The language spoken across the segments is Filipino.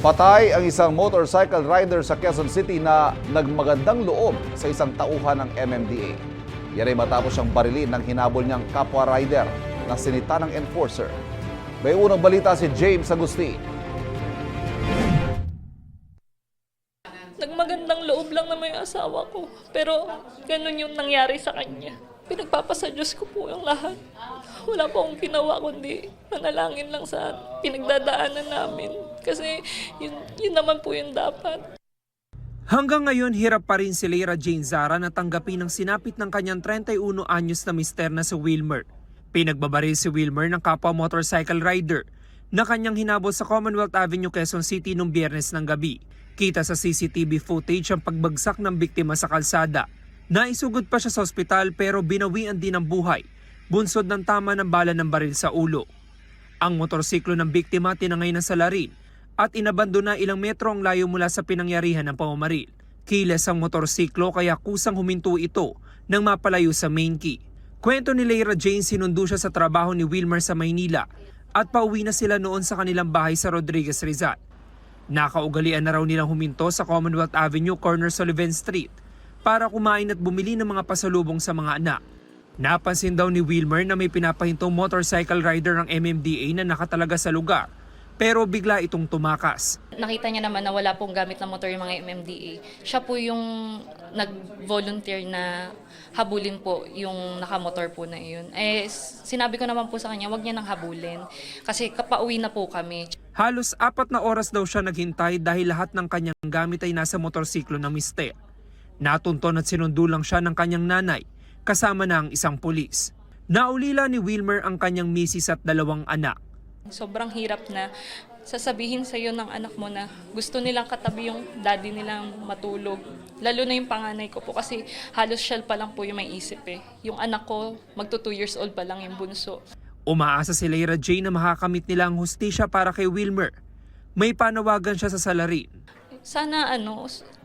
Patay ang isang motorcycle rider sa Quezon City na nagmagandang loob sa isang tauhan ng MMDA. Yan ay matapos siyang barilin ng hinabol niyang kapwa rider na sinita ng enforcer. May unang balita si James Agustin. Nagmagandang loob lang na may asawa ko, pero ganun yung nangyari sa kanya. Pinagpapasa Diyos ko po yung lahat. Wala po akong ginawa kundi manalangin lang sa pinagdadaanan namin. Kasi yun naman po yung dapat. Hanggang ngayon, hirap pa rin si Leira Jane Zara na tanggapin ang sinapit ng kanyang 31 anyos na mister na si Wilmer. Pinagbabaril si Wilmer ng kapwa motorcycle rider na kanyang hinabol sa Commonwealth Avenue, Quezon City noong Biyernes ng gabi. Kita sa CCTV footage ang pagbagsak ng biktima sa kalsada. Naisugod pa siya sa ospital pero binawian din ang buhay, bunsod ng tama ng bala ng baril sa ulo. Ang motorsiklo ng biktima tinangay ng salarin at inabandona ilang metro ang layo mula sa pinangyarihan ng pamamaril. Kiles ang motorsiklo kaya kusang huminto ito nang mapalayo sa main key. Kwento ni Leira Jane, sinundo siya sa trabaho ni Wilmer sa Maynila at pauwi na sila noon sa kanilang bahay sa Rodriguez, Rizal. Nakaugalian na raw nilang huminto sa Commonwealth Avenue, corner Sullivan Street para kumain at bumili ng mga pasalubong sa mga anak. Napansin daw ni Wilmer na may pinapahintong motorcycle rider ng MMDA na nakatalaga sa lugar, pero bigla itong tumakas. Nakita niya naman na wala pong gamit na motor yung mga MMDA. Siya po yung nag-volunteer na habulin po yung nakamotor po na yun. Sinabi ko naman po sa kanya, wag niya nang habulin kasi kapauwi na po kami. Halos 4 na oras daw siya naghintay dahil lahat ng kanyang gamit ay nasa motorsiklo ng mister. Natunton at sinundo lang siya ng kanyang nanay, kasama na ang isang pulis. Naulila ni Wilmer ang kanyang misis at 2 anak. Sobrang hirap na sasabihin sa iyo ng anak mo na gusto nilang katabi yung daddy nilang matulog. Lalo na yung panganay ko po kasi halos shell pa lang po yung may isip eh. Yung anak ko, magto 2 years old pa lang yung bunso. Umaasa si Leira Jane na makakamit nila ang hustisya para kay Wilmer. May panawagan siya sa salarin. Sana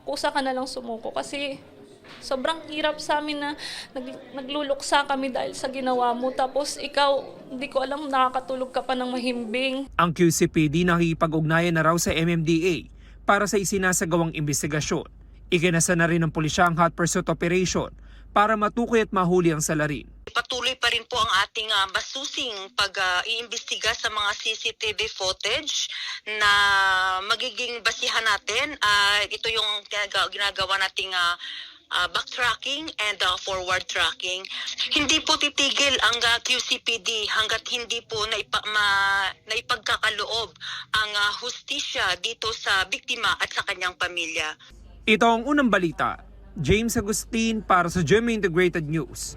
kusa ka na lang sumuko kasi sobrang hirap sa amin na nagluluksa kami dahil sa ginawa mo. Tapos ikaw, hindi ko alam, nakakatulog ka pa ng mahimbing. Ang QCPD nakikipag-ugnayan na raw sa MMDA para sa isinasagawang investigasyon. Ikinasa na rin ng pulisya ang hot pursuit operation para matukoy at mahuli ang salarin. Patuloy pa rin po ang ating masusing pag-iimbestiga sa mga CCTV footage na magiging basihan natin. Ito yung ginagawa nating backtracking and forward tracking. Hindi po titigil ang QCPD hanggat hindi po naipagkakaloob ang hustisya dito sa biktima at sa kanyang pamilya. Ito ang unang balita. James Agustin para sa GMA Integrated News.